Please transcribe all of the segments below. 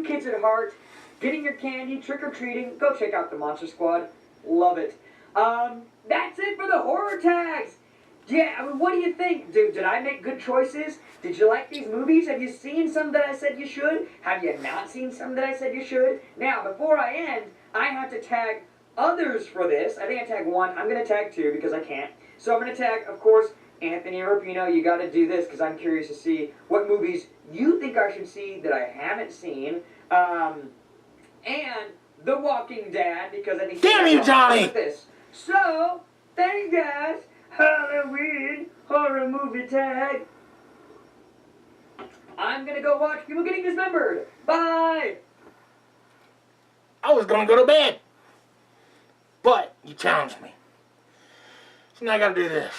two kids at heart, getting your candy, trick-or-treating, go check out the Monster Squad. Love it. That's it for the horror tags. Yeah, I mean, what do you think? Dude, did I make good choices? Did you like these movies? Have you seen some that I said you should? Have you not seen some that I said you should? Now, before I end, I have to tag others for this. I think I tag one. I'm going to tag two because I can't. So I'm going to tag, of course, Anthony Rapino. You got to do this because I'm curious to see what movies you think I should see that I haven't seen. And The Walking Dad because I think... Damn you, Johnny! This. So, thanks, guys. Halloween horror movie tag. I'm gonna go watch people getting dismembered. Bye! I was gonna go to bed, but you challenged me. So now I gotta do this.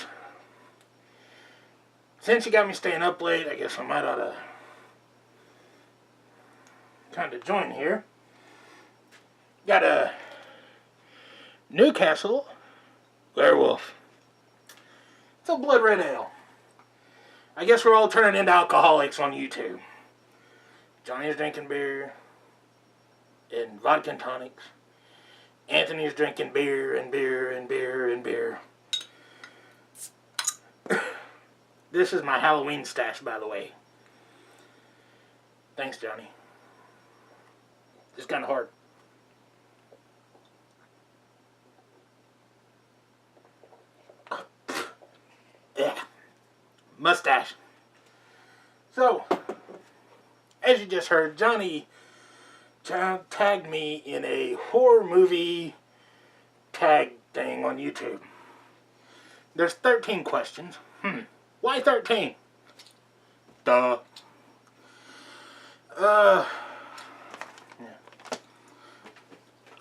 Since you got me staying up late, I guess I might ought to kind of join here. Got a Newcastle Werewolf. It's a blood red ale. I guess we're all turning into alcoholics on YouTube. Johnny's drinking beer and vodka and tonics. Anthony's drinking beer and beer and beer and beer. This is my Halloween stash, by the way. Thanks, Johnny. It's kind of hard. Yeah. Mustache. So, as you just heard, Johnny tagged me in a horror movie tag thing on YouTube. There's 13 questions. Why 13? Duh. Yeah.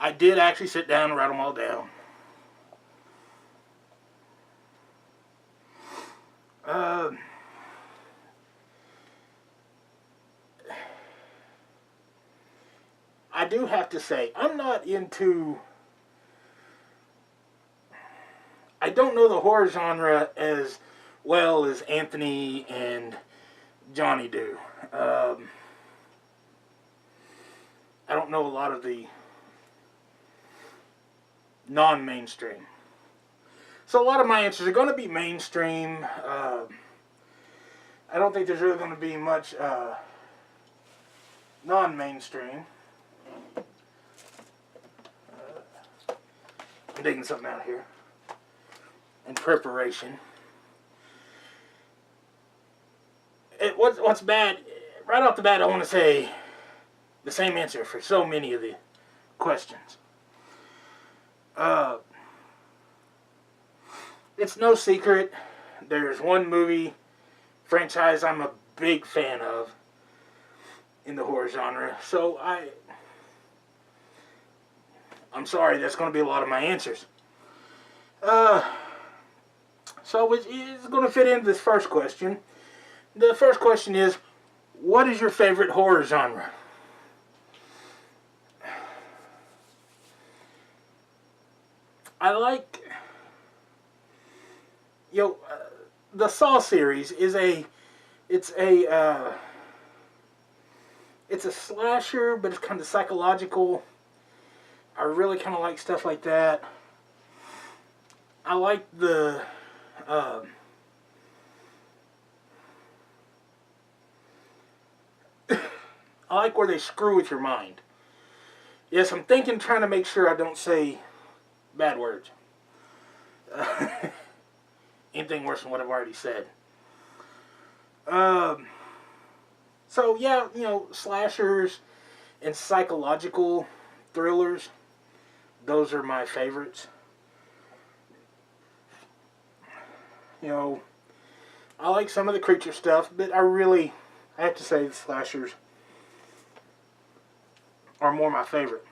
I did actually sit down and write them all down. I do have to say, I'm not into... I don't know the horror genre as well as Anthony and Johnny do. I don't know a lot of the non-mainstream. So a lot of my answers are going to be mainstream. I don't think there's really going to be much non-mainstream. I'm digging something out here in preparation. What's bad, right off the bat, I want to say the same answer for so many of the questions. It's no secret, there's one movie franchise I'm a big fan of in the horror genre, so I'm sorry, that's going to be a lot of my answers. So it's going to fit into this first question. The first question is, what is your favorite horror genre? I like, the Saw series is it's a slasher, but it's kind of psychological. I really kind of like stuff like that. I like the I like where they screw with your mind. Yes, I'm trying to make sure I don't say bad words. Anything worse than what I've already said. So yeah, slashers and psychological thrillers, those are my favorites. I like some of the creature stuff, but I have to say the slashers are more my favorite.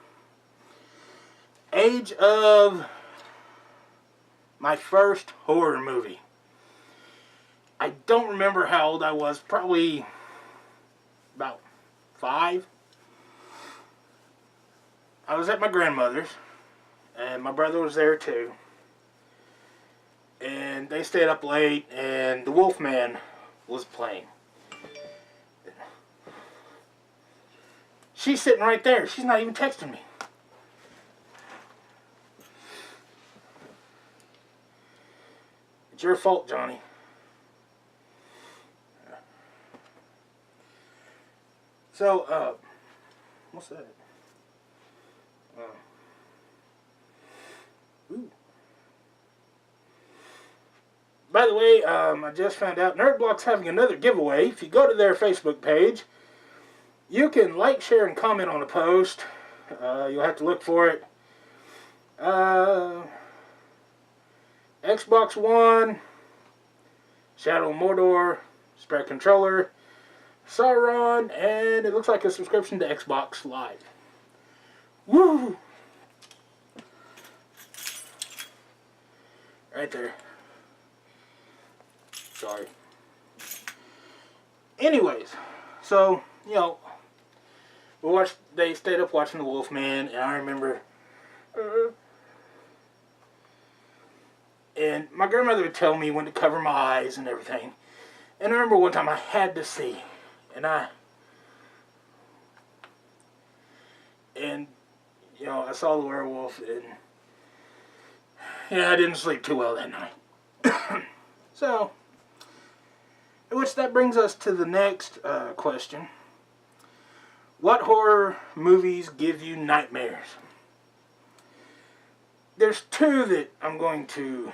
Age of my first horror movie. I don't remember how old I was, probably about 5. I was at my grandmother's, and my brother was there too. And they stayed up late, and the Wolfman was playing. She's sitting right there. She's not even texting me. It's your fault, Johnny. So, what's that? Ooh. By the way, I just found out NerdBlock's having another giveaway. If you go to their Facebook page, you can like, share, and comment on a post. You'll have to look for it. Xbox One, Shadow of Mordor, Spare Controller, Sauron, and it looks like a subscription to Xbox Live. Woo! Right there. Sorry. Anyways, so, you know, they stayed up watching The Wolfman, and I remember, and my grandmother would tell me when to cover my eyes and everything. And I remember one time I had to see, and you know, I saw the werewolf, and yeah, I didn't sleep too well that night. So, which that brings us to the next question. What horror movies give you nightmares? There's two that I'm going to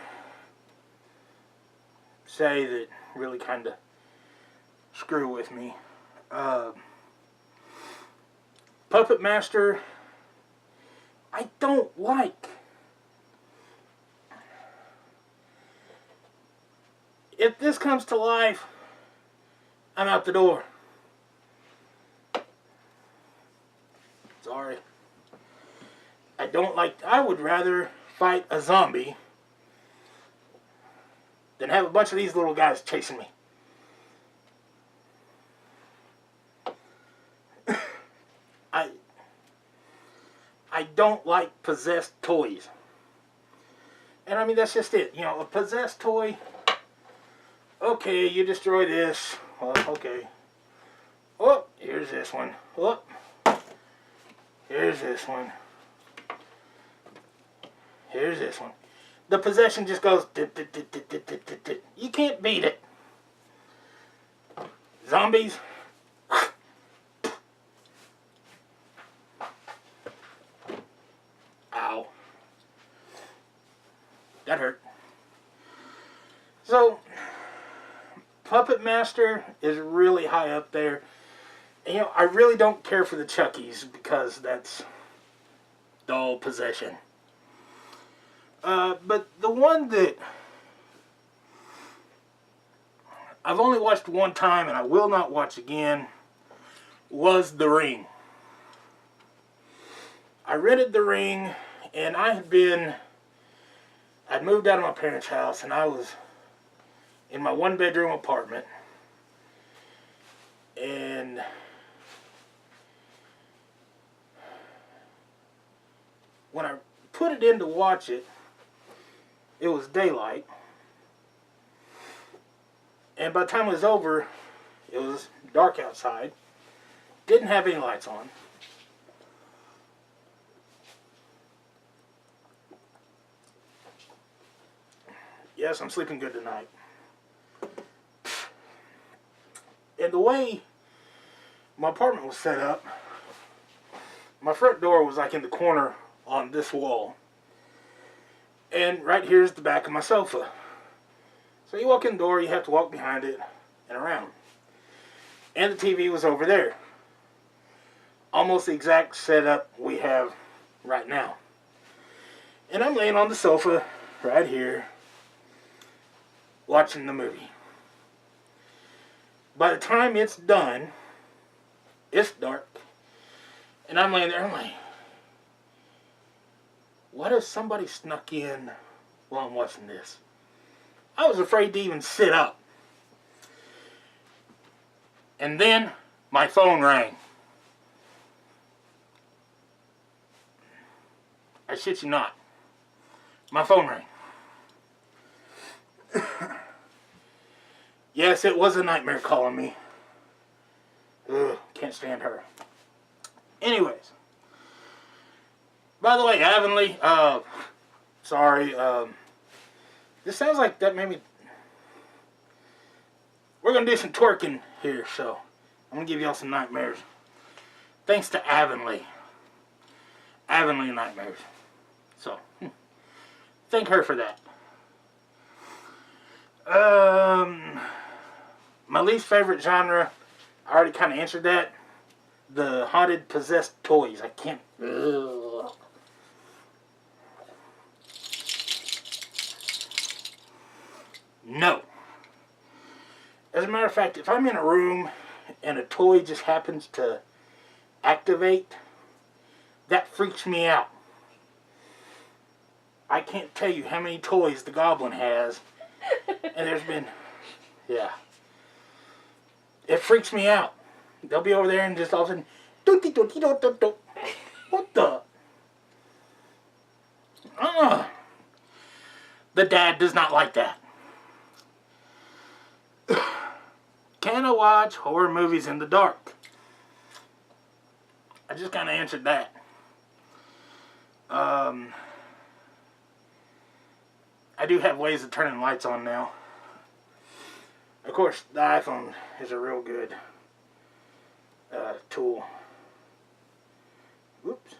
say that really kind of screw with me. Puppet Master, I don't like. If this comes to life, I'm out the door. Sorry. I don't like. I would rather fight a zombie than have a bunch of these little guys chasing me. I don't like possessed toys. And I mean, that's just it. You know, a possessed toy, okay, you destroy this. Well, okay. Oh, here's this one. Oh, here's this one. Here's this one. The possession just goes. You can't beat it. Zombies. Ow. That hurt. So, Puppet Master is really high up there. And, you know, I really don't care for the Chuckies because that's dull possession. But the one that I've only watched one time and I will not watch again was The Ring. I rented The Ring, and I'd moved out of my parents' house, and I was in my one-bedroom apartment, and when I put it in to watch it, it was daylight, and by the time it was over, it was dark outside, didn't have any lights on. Yes, I'm sleeping good tonight. And the way my apartment was set up, my front door was like in the corner on this wall. And right here is the back of my sofa. So you walk in the door, you have to walk behind it and around. And the TV was over there. Almost the exact setup we have right now. And I'm laying on the sofa right here, watching the movie. By the time it's done, it's dark. And I'm laying there, I'm like, what if somebody snuck in while I'm watching this? I was afraid to even sit up. And then my phone rang. I shit you not. My phone rang. Yes, it was a nightmare calling me. Ugh, can't stand her. Anyways. By the way, Avonlea, sorry, this sounds like that made me... We're going to do some twerking here, so I'm going to give y'all some nightmares. Thanks to Avonlea. Avonlea nightmares. So, thank her for that. My least favorite genre, I already kind of answered that. The haunted, possessed toys. I can't... Ugh. No. As a matter of fact, if I'm in a room and a toy just happens to activate, that freaks me out. I can't tell you how many toys the Goblin has. And there's been... Yeah. It freaks me out. They'll be over there and just all of a sudden... What the? The dad does not like that. Can I watch horror movies in the dark? I just kind of answered that. I do have ways of turning lights on now. Of course, the iPhone is a real good tool. Whoops.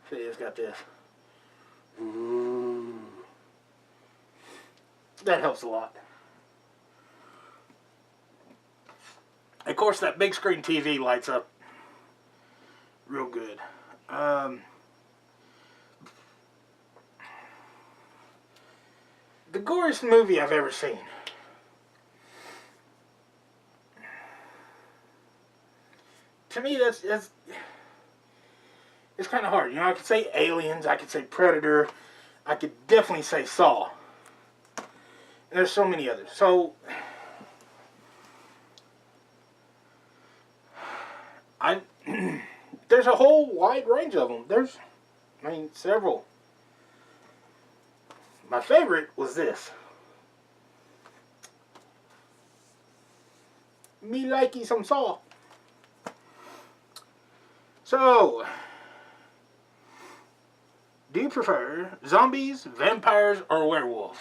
See, it's got this. Ooh. That helps a lot. Of course, that big screen TV lights up real good. The goriest movie I've ever seen. To me, it's kind of hard. You know, I could say Aliens, I could say Predator, I could definitely say Saw. And there's so many others. So, there's a whole wide range of them. There's, several. My favorite was this. Me likey some Saw. So, do you prefer zombies, vampires, or werewolves?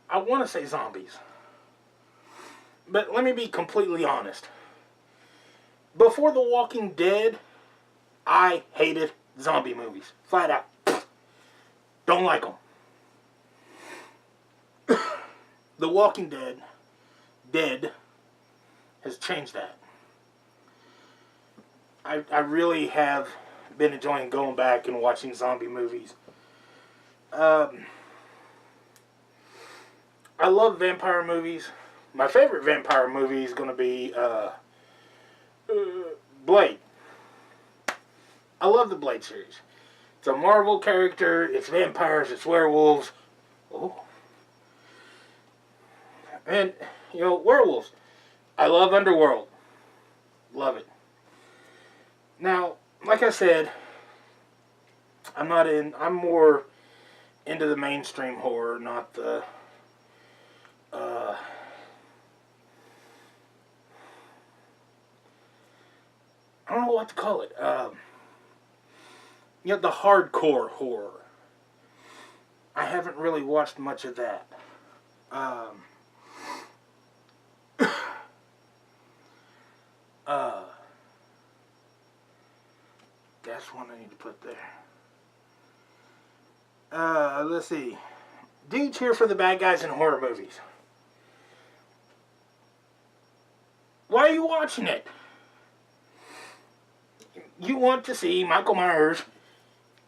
I want to say zombies. But let me be completely honest. Before The Walking Dead, I hated zombie movies. Flat out. Don't like them. The Walking Dead has changed that. I really have been enjoying going back and watching zombie movies. I love vampire movies. My favorite vampire movie is going to be Blade. I love the Blade series. It's a Marvel character. It's vampires. It's werewolves. Oh. And, werewolves. I love Underworld. Love it. Now, like I said, I'm more into the mainstream horror, not the, I don't know what to call it. The hardcore horror. I haven't really watched much of that. That's one I need to put there. Let's see. Do you cheer for the bad guys in horror movies? Why are you watching it? You want to see Michael Myers.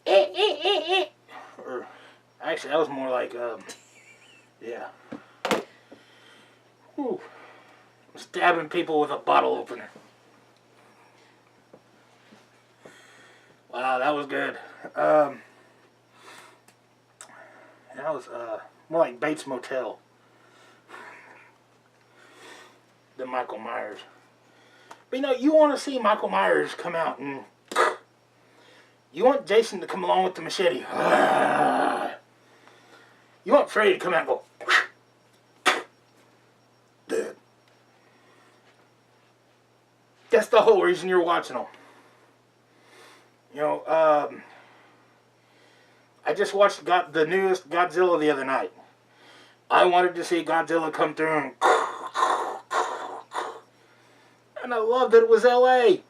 Or, actually, that was more like, yeah. Whew. Stabbing people with a bottle opener. Wow, that was good. That was more like Bates Motel than Michael Myers. But you want to see Michael Myers come out and You want Jason to come along with the machete. You want Freddy to come out and go. Dead. That's the whole reason you're watching them. You know, I just watched the newest Godzilla the other night. I wanted to see Godzilla come through and I love that it was L.A.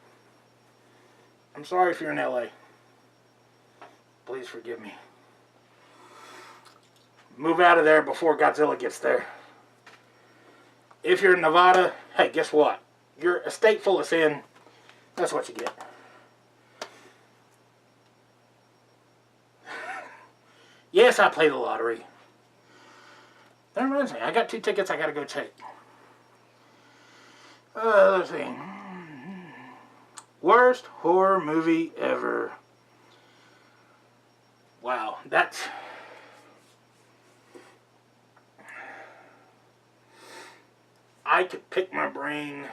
I'm sorry if you're in L.A. Please forgive me. Move out of there before Godzilla gets there. If you're in Nevada, hey, guess what? You're a state full of sin. That's what you get. Yes, I play the lottery. That reminds me, I got 2 tickets I gotta go check. Let's see. Worst horror movie ever. Wow, that's... I could pick my brain,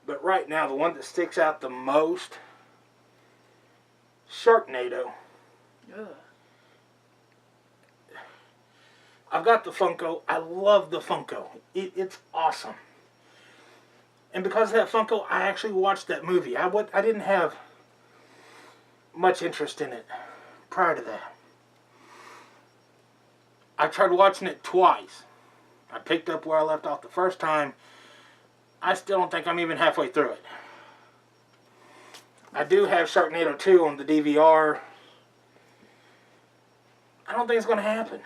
but right now the one that sticks out the most, Sharknado. Ugh. I've got the Funko. I love the Funko. It's awesome. And because of that Funko, I actually watched that movie. I didn't have much interest in it prior to that. I tried watching it twice. I picked up where I left off the first time. I still don't think I'm even halfway through it. I do have Sharknado 2 on the DVR. I don't think it's going to happen.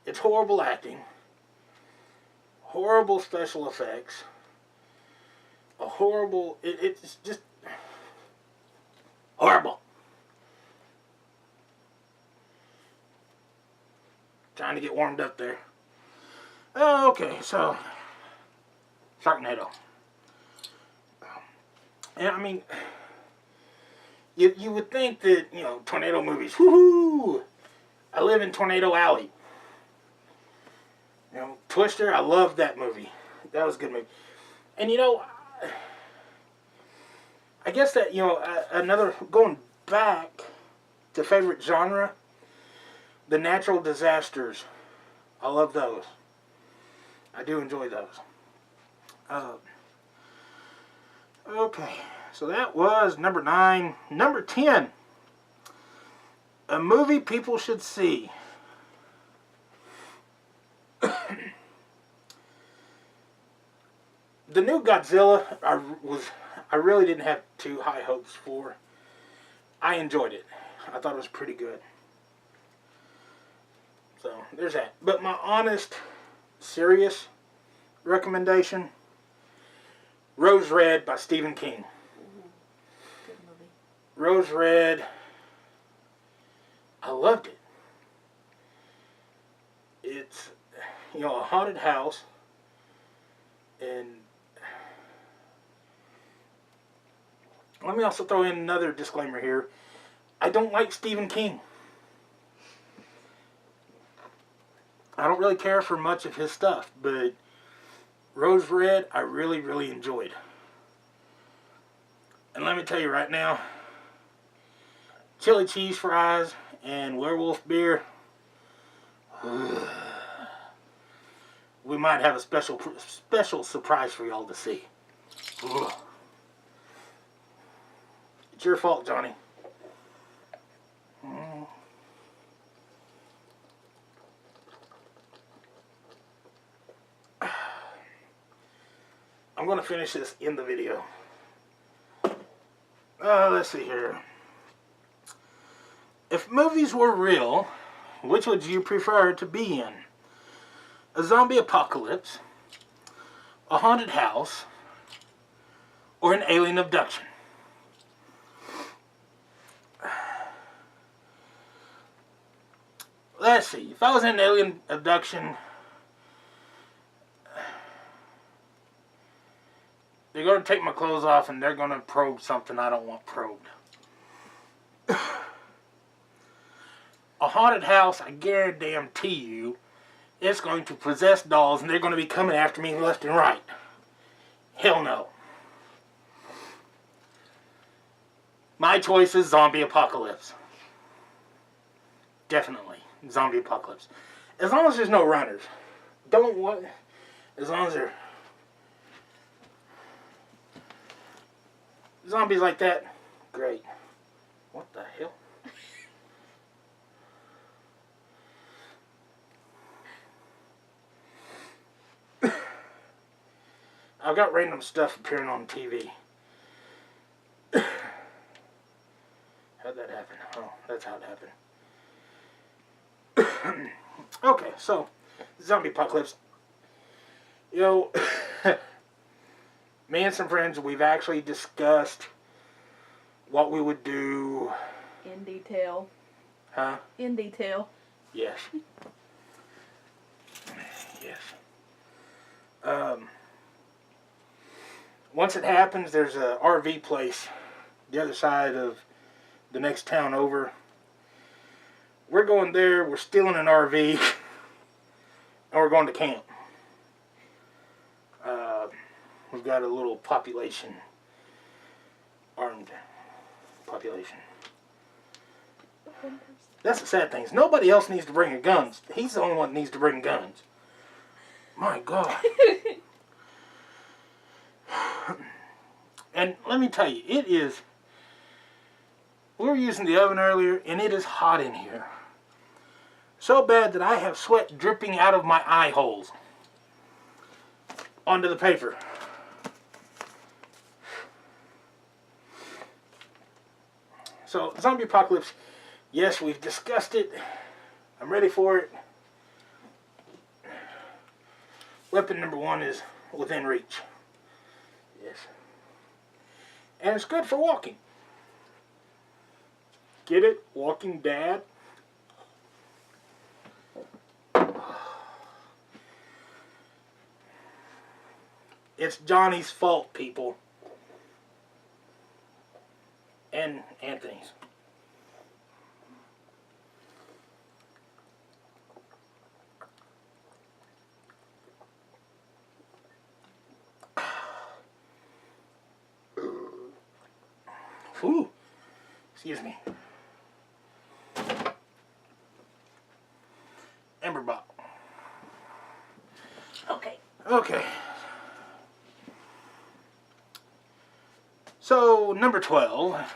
It's horrible acting. Horrible special effects. It's just horrible. Trying to get warmed up there. Okay, so Sharknado. And I mean, you would think that, you know, tornado movies, woohoo! I live in Tornado Alley. You know, Twister, I love that movie. That was a good movie. And you know, I guess that, you know, another, going back to favorite genre, the natural disasters. I love those. I do enjoy those. Okay, so that was number 9. Number 10, a movie people should see. The new Godzilla, I really didn't have too high hopes for. I enjoyed it. I thought it was pretty good. So, there's that. But my honest, serious recommendation, Rose Red by Stephen King. Good movie. Rose Red, I loved it. It's, you know, a haunted house, and let me also throw in another disclaimer here. I don't like Stephen King. I don't really care for much of his stuff, but Rose Red, I really, really enjoyed. And let me tell you right now, chili cheese fries and werewolf beer, we might have a special surprise for y'all to see. It's your fault, Johnny. I'm going to finish this in the video. Let's see here. If movies were real, which would you prefer to be in? A zombie apocalypse, a haunted house, or an alien abduction? Let's see. If I was in an alien abduction, they're going to take my clothes off and they're going to probe something I don't want probed. a haunted house, I guarantee you, it's going to possess dolls and they're going to be coming after me left and right. Hell no. My choice is zombie apocalypse. Definitely. Zombie apocalypse. As long as there's no runners. Don't want... As long as they're... Zombies like that, great. What the hell? I've got random stuff appearing on TV. How'd that happen? Oh, that's how it happened. Okay, so, zombie apocalypse. You know, me and some friends, we've actually discussed what we would do. In detail. Huh? In detail. Yes. Yes. Once it happens, there's a RV place the other side of the next town over. We're going there, we're stealing an RV, and we're going to camp. We've got a little population, armed population. That's the sad thing. Is nobody else needs to bring guns. He's the only one that needs to bring guns. My God. And let me tell you, it is... We were using the oven earlier, and it is hot in here. So bad that I have sweat dripping out of my eye holes onto the paper. So, zombie apocalypse, yes, we've discussed it. I'm ready for it. Weapon number 1 is within reach. Yes. And it's good for walking. Get it? Walking Dad? It's Johnny's fault, people. And Anthony's. Ooh. Excuse me. Amber bot. Okay. Okay. So, number 12.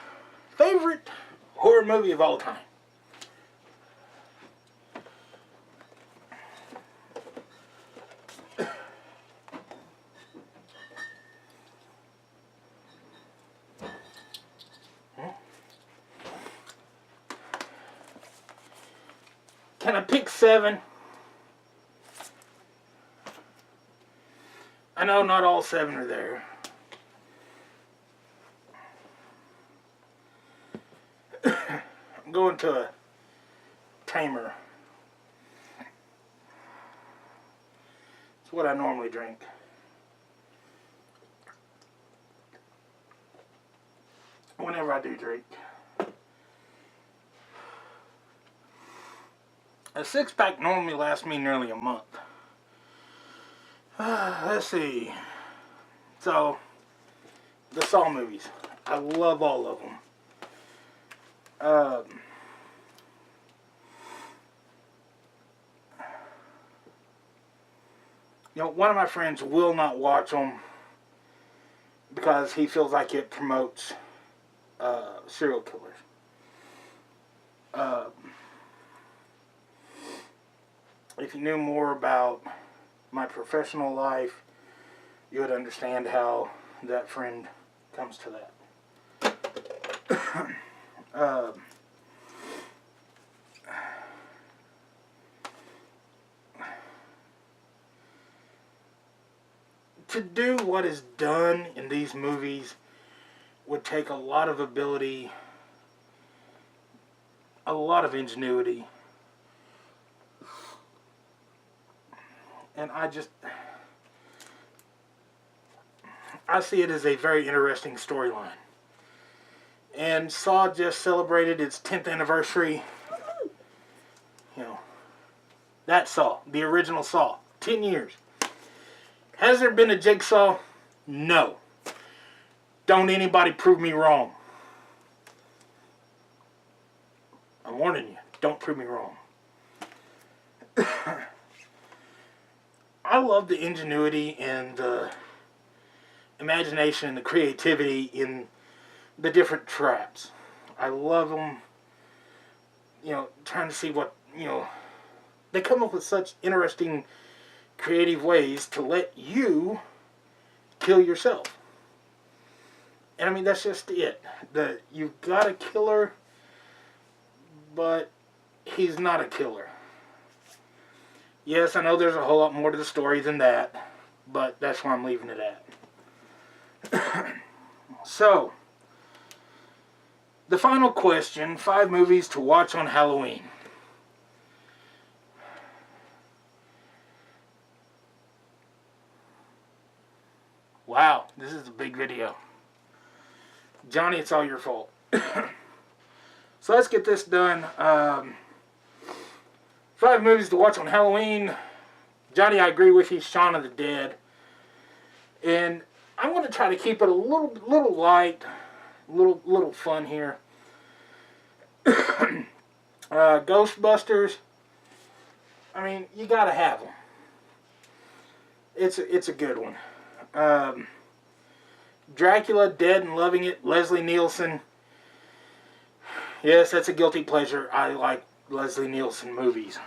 Favorite horror movie of all time? Can I pick 7? I know not all 7 are there. I'm going to a tamer. It's what I normally drink. Whenever I do drink. A 6-pack normally lasts me nearly a month. Let's see. So, the Saw movies. I love all of them. You know, one of my friends will not watch them because he feels like it promotes serial killers. If you knew more about my professional life, you would understand how that friend comes to that. To do what is done in these movies would take a lot of ability, a lot of ingenuity, and I see it as a very interesting storyline. And Saw just celebrated its 10th anniversary. You know, that Saw, the original Saw, 10 years. Has there been a Jigsaw? No. Don't anybody prove me wrong. I'm warning you, don't prove me wrong. I love the ingenuity and the imagination and the creativity in the different traps. I love them, you know, trying to see what, you know, they come up with such interesting, creative ways to let you kill yourself. And I mean, that's just it. You've got a killer, but he's not a killer. Yes, I know there's a whole lot more to the story than that, but that's where I'm leaving it at. So, the final question, 5 movies to watch on Halloween. Wow, this is a big video. Johnny, it's all your fault. So let's get this done. 5 movies to watch on Halloween. Johnny, I agree with you. Shaun of the Dead. And I'm going to try to keep it a little light, little fun here. Ghostbusters. I mean, you got to have them. It's a good one. Dracula, Dead and Loving It, Leslie Nielsen. Yes, that's a guilty pleasure. I like Leslie Nielsen movies.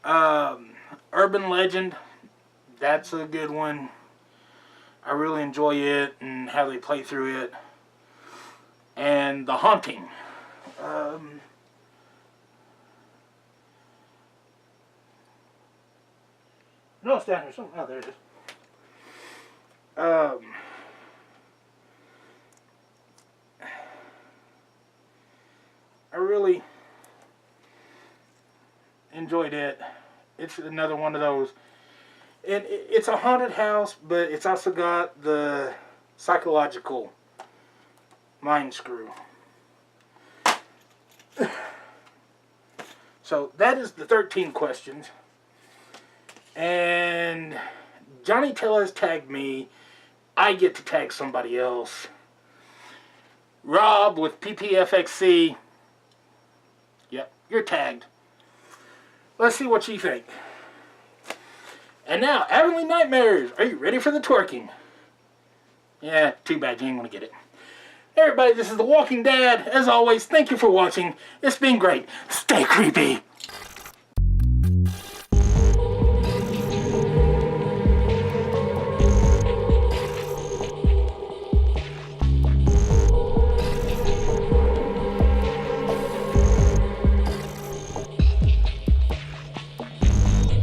Urban Legend, that's a good one. I really enjoy it and how they play through it. And The Haunting. No, it's down here. Oh, there it is. I really enjoyed it. It's another one of those. And it's a haunted house, but it's also got the psychological mind screw. So that is the 13 questions. And Johnny Tellez tagged me. I get to tag somebody else. Rob with PPFxC. Yep, you're tagged. Let's see what you think. And now, Avonlea Nightmares. Are you ready for the twerking? Yeah, too bad you ain't gonna get it. Hey everybody, this is The Walking Dad. As always, thank you for watching. It's been great. Stay creepy.